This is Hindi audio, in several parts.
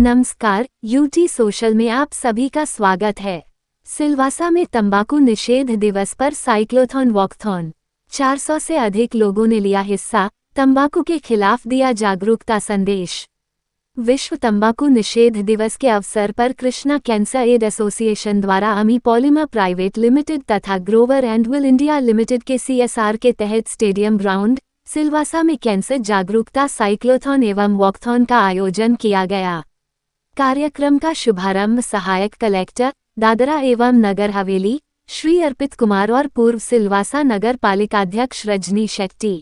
नमस्कार, यूटी सोशल में आप सभी का स्वागत है। सिलवासा में तंबाकू निषेध दिवस पर साइक्लोथॉन वॉकथॉन 400 से अधिक लोगों ने लिया हिस्सा, तंबाकू के खिलाफ दिया जागरूकता संदेश। विश्व तंबाकू निषेध दिवस के अवसर पर कृष्णा कैंसर एड एसोसिएशन द्वारा अमी पॉलीमर प्राइवेट लिमिटेड तथा Grover and Weil India limited के CSR के तहत स्टेडियम ग्राउंड सिलवासा में कैंसर जागरूकता साइक्लोथॉन एवं वॉकथॉन का आयोजन किया गया। कार्यक्रम का शुभारंभ सहायक कलेक्टर दादरा एवं नगर हवेली श्री अर्पित कुमार और पूर्व सिलवासा नगर पालिकाध्यक्ष रजनी शेट्टी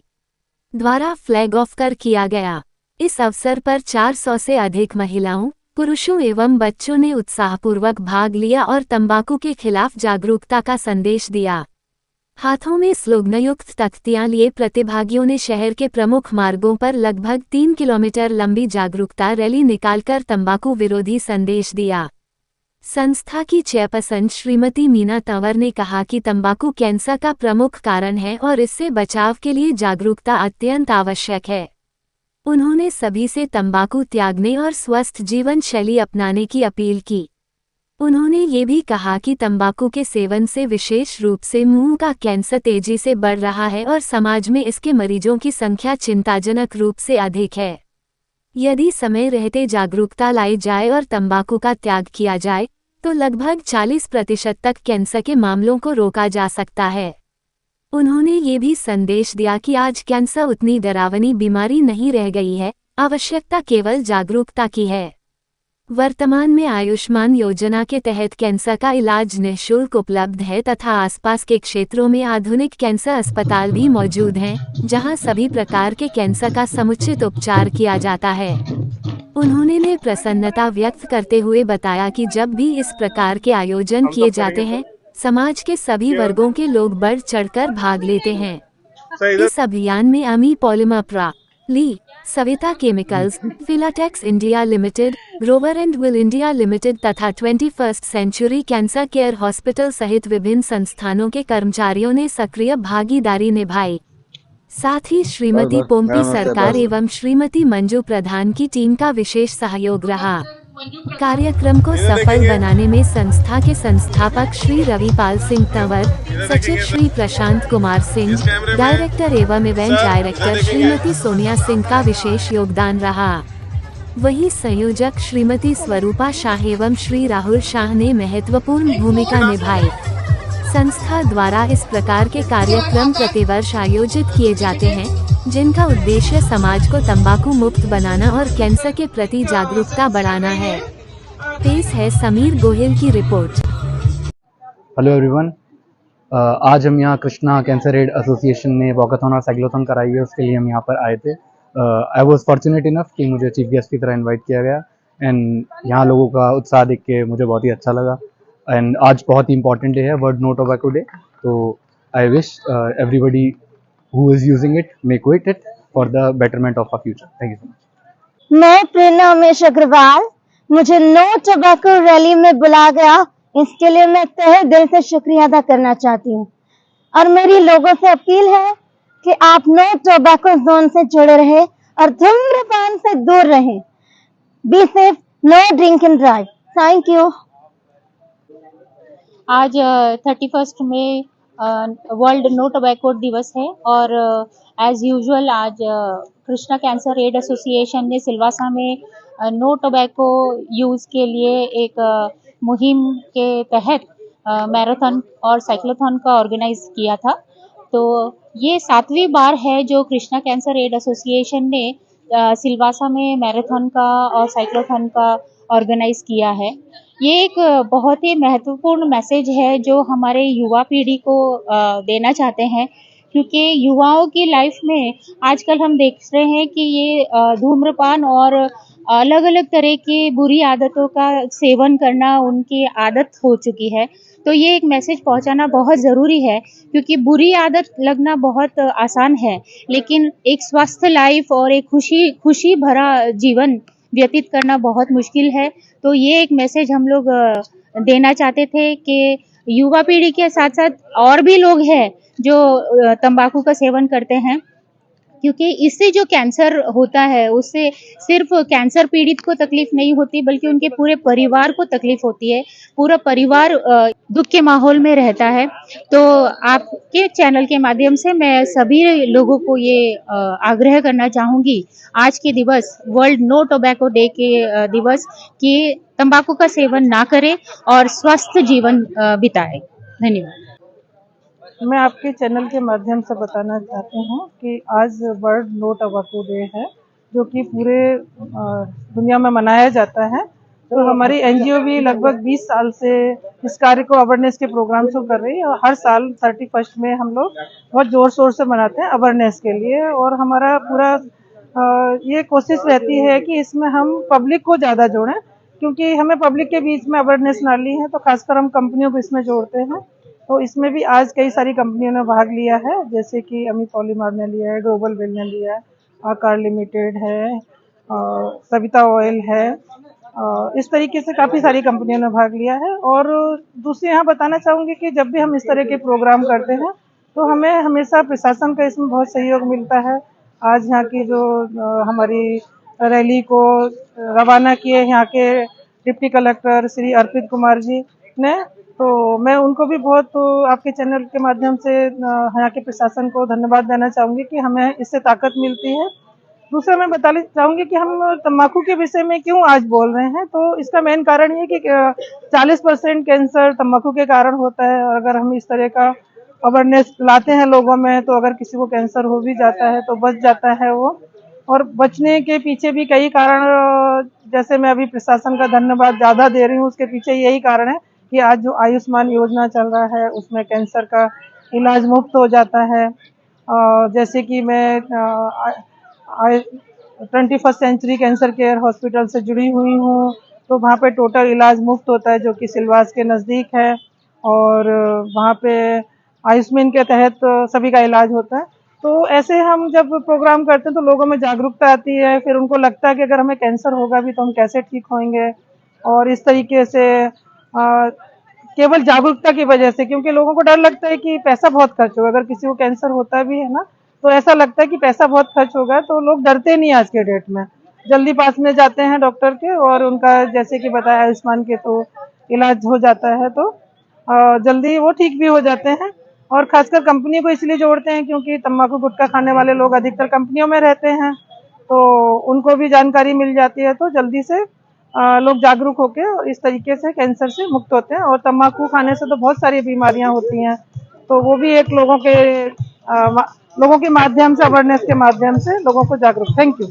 द्वारा फ्लैग ऑफ कर किया गया। इस अवसर पर 400 से अधिक महिलाओं, पुरुषों एवं बच्चों ने उत्साहपूर्वक भाग लिया और तंबाकू के खिलाफ जागरूकता का संदेश दिया। हाथों में स्लोगनयुक्त तख्तियां लिए प्रतिभागियों ने शहर के प्रमुख मार्गों पर लगभग 3 किलोमीटर लंबी जागरूकता रैली निकालकर तंबाकू विरोधी संदेश दिया। संस्था की चेयरपर्सन श्रीमती मीना तंवर ने कहा कि तंबाकू कैंसर का प्रमुख कारण है और इससे बचाव के लिए जागरूकता अत्यंत आवश्यक है। उन्होंने सभी से तंबाकू त्यागने और स्वस्थ जीवन शैली अपनाने की अपील की। उन्होंने ये भी कहा कि तंबाकू के सेवन से विशेष रूप से मुंह का कैंसर तेजी से बढ़ रहा है और समाज में इसके मरीजों की संख्या चिंताजनक रूप से अधिक है। यदि समय रहते जागरूकता लाई जाए और तंबाकू का त्याग किया जाए तो लगभग 40% तक कैंसर के मामलों को रोका जा सकता है। उन्होंने ये भी संदेश दिया कि आज कैंसर उतनी डरावनी बीमारी नहीं रह गई है, आवश्यकता केवल जागरूकता की है। वर्तमान में आयुष्मान योजना के तहत कैंसर का इलाज निःशुल्क उपलब्ध है तथा आसपास के क्षेत्रों में आधुनिक कैंसर अस्पताल भी मौजूद हैं, जहां सभी प्रकार के कैंसर का समुचित उपचार किया जाता है। उन्होंने प्रसन्नता व्यक्त करते हुए बताया कि जब भी इस प्रकार के आयोजन किए जाते हैं, समाज के सभी वर्गों के लोग बढ़ चढ़कर भाग लेते हैं। इस अभियान में अमी पॉलीमर प्रा ली Savita chemicals, Filatex India limited, Grover and Weil India limited तथा 21st century cancer care hospital सहित विभिन्न संस्थानों के कर्मचारियों ने सक्रिय भागीदारी निभाई। साथ ही श्रीमती पोम्पी सरकार एवं श्रीमती मंजू प्रधान की टीम का विशेष सहयोग रहा। कार्यक्रम को सफल बनाने में संस्था के संस्थापक श्री रविपाल सिंह तंवर, सचिव श्री प्रशांत कुमार सिंह, डायरेक्टर एवं इवेंट डायरेक्टर श्रीमती सोनिया सिंह का विशेष योगदान रहा। वहीं संयोजक श्रीमती स्वरूपा शाह एवं श्री राहुल शाह ने महत्वपूर्ण भूमिका निभाई। संस्था द्वारा इस प्रकार के कार्यक्रम प्रतिवर्ष आयोजित किए जाते हैं, जिनका उद्देश्य समाज को तंबाकू मुक्त बनाना और कैंसर के प्रति जागरूकता बढ़ाना है। पेश है समीर गोहिल की रिपोर्ट। हेलो एवरीवन, आज हम यहाँ कृष्णा कैंसर एड एसोसिएशन ने वॉकाथॉन और साइक्लोथॉन कराई है, उसके लिए हम यहाँ पर आए थे। आई वॉज फॉर्चुनेट इनफ कि मुझे चीफ गेस्ट की तरह इनवाइट किया गया एंड यहाँ लोगों का उत्साह देख के मुझे बहुत ही अच्छा लगा। एंड आज बहुत ही इंपॉर्टेंट डे है, वर्ल्ड नो टोबैको डे। तो I wish everybody who is using it may quit it for the betterment of our future. Thank you so much. मैं प्रेरणा उमेश अग्रवाल, मुझे नो टोबैको रैली में बुलाया गया, इसके लिए मैं तहे दिल से शुक्रिया अदा करना चाहती हूँ। और मेरी लोगों से अपील है कि आप नो टोबैको जोन से जुड़े रहे और धूम्रपान से दूर रहें। Be safe, no drink and drive. Thank you. आज 31 मई वर्ल्ड नो टोबैको दिवस है और एज यूजुअल आज कृष्णा कैंसर एड एसोसिएशन ने सिलवासा में नो टोबैको यूज़ के लिए एक मुहिम के तहत मैराथन और साइक्लोथॉन का ऑर्गेनाइज किया था। तो ये 7वीं बार है जो कृष्णा कैंसर एड एसोसिएशन ने सिलवासा में मैराथन का और साइक्लोथॉन का ऑर्गेनाइज किया है। ये एक बहुत ही महत्वपूर्ण मैसेज है जो हमारे युवा पीढ़ी को देना चाहते हैं, क्योंकि युवाओं की लाइफ में आजकल हम देख रहे हैं कि ये धूम्रपान और अलग अलग तरह की बुरी आदतों का सेवन करना उनकी आदत हो चुकी है। तो ये एक मैसेज पहुंचाना बहुत ज़रूरी है, क्योंकि बुरी आदत लगना बहुत आसान है, लेकिन एक स्वस्थ लाइफ और एक खुशी भरा जीवन व्यतीत करना बहुत मुश्किल है। तो ये एक मैसेज हम लोग देना चाहते थे कि युवा पीढ़ी के साथ साथ और भी लोग हैं जो तंबाकू का सेवन करते हैं, क्योंकि इससे जो कैंसर होता है उससे सिर्फ कैंसर पीड़ित को तकलीफ नहीं होती बल्कि उनके पूरे परिवार को तकलीफ होती है। पूरा परिवार दुख के माहौल में रहता है। तो आपके चैनल के माध्यम से मैं सभी लोगों को ये आग्रह करना चाहूंगी आज के दिवस वर्ल्ड नो टोबैको डे के दिवस कि तंबाकू का सेवन ना करें और स्वस्थ जीवन बिताएं। धन्यवाद। मैं आपके चैनल के माध्यम से बताना चाहती हूँ कि आज वर्ल्ड नो टोबैको डे है, जो कि पूरे दुनिया में मनाया जाता है। तो हमारी एनजीओ भी लगभग 20 साल से इस कार्य को अवेयरनेस के प्रोग्राम से कर रही है और हर साल 31 में हम लोग बहुत जोर शोर से मनाते हैं अवेयरनेस के लिए। और हमारा पूरा ये कोशिश रहती है कि इसमें हम पब्लिक को ज़्यादा जोड़ें, क्योंकि हमें पब्लिक के बीच में अवेयरनेस डालनी है, तो खासकर हम कंपनियों को इसमें जोड़ते हैं। तो इसमें भी आज कई सारी कंपनियों ने भाग लिया है, जैसे कि अमी पॉलीमर ने लिया है, ग्लोबल वेल ने लिया है, आकार लिमिटेड है, सविता ऑयल है। इस तरीके से काफ़ी सारी कंपनियों ने भाग लिया है। और दूसरी यहाँ बताना चाहूँगी कि जब भी हम इस तरह के प्रोग्राम करते हैं तो हमें हमेशा प्रशासन का इसमें बहुत सहयोग मिलता है। आज यहाँ की जो हमारी रैली को रवाना किए यहाँ के डिप्टी कलेक्टर श्री अर्पित कुमार जी ने, तो मैं उनको भी बहुत आपके चैनल के माध्यम से यहाँ के प्रशासन को धन्यवाद देना चाहूँगी कि हमें इससे ताकत मिलती है। दूसरा मैं बताना चाहूँगी कि हम तंबाकू के विषय में क्यों आज बोल रहे हैं, तो इसका मेन कारण ये कि 40% कैंसर तंबाकू के कारण होता है। और अगर हम इस तरह का अवेयरनेस लाते हैं लोगों में, तो अगर किसी को कैंसर हो भी जाता है तो बच जाता है वो। और बचने के पीछे भी कई कारण, जैसे मैं अभी प्रशासन का धन्यवाद ज़्यादा दे रही हूँ, उसके पीछे यही कारण है कि आज जो आयुष्मान योजना चल रहा है उसमें कैंसर का इलाज मुफ्त हो जाता है। जैसे कि मैं 21st century cancer care hospital से जुड़ी हुई हूँ, तो वहाँ पे टोटल इलाज मुफ्त होता है, जो कि सिलवास के नज़दीक है। और वहाँ पे आयुष्मान के तहत सभी का इलाज होता है। तो ऐसे हम जब प्रोग्राम करते हैं तो लोगों में जागरूकता आती है, फिर उनको लगता है कि अगर हमें कैंसर होगा भी तो हम कैसे ठीक होंगे। और इस तरीके से केवल जागरूकता की वजह से, क्योंकि लोगों को डर लगता है कि पैसा बहुत खर्च होगा, अगर किसी को कैंसर होता भी है ना तो ऐसा लगता है कि पैसा बहुत खर्च होगा, तो लोग डरते नहीं आज के डेट में, जल्दी पास में जाते हैं डॉक्टर के और उनका जैसे कि बताया आयुष्मान के तो इलाज हो जाता है, तो जल्दी वो ठीक भी हो जाते हैं। और खासकर कंपनी को इसलिए जोड़ते हैं क्योंकि तंबाकू गुटखा खाने वाले लोग अधिकतर कंपनियों में रहते हैं, तो उनको भी जानकारी मिल जाती है, तो जल्दी से लोग जागरूक होकर इस तरीके से कैंसर से मुक्त होते हैं। और तंबाकू खाने से तो बहुत सारी बीमारियां होती हैं, तो वो भी एक लोगों के माध्यम से, अवेयरनेस के माध्यम से लोगों को जागरूक। Thank you.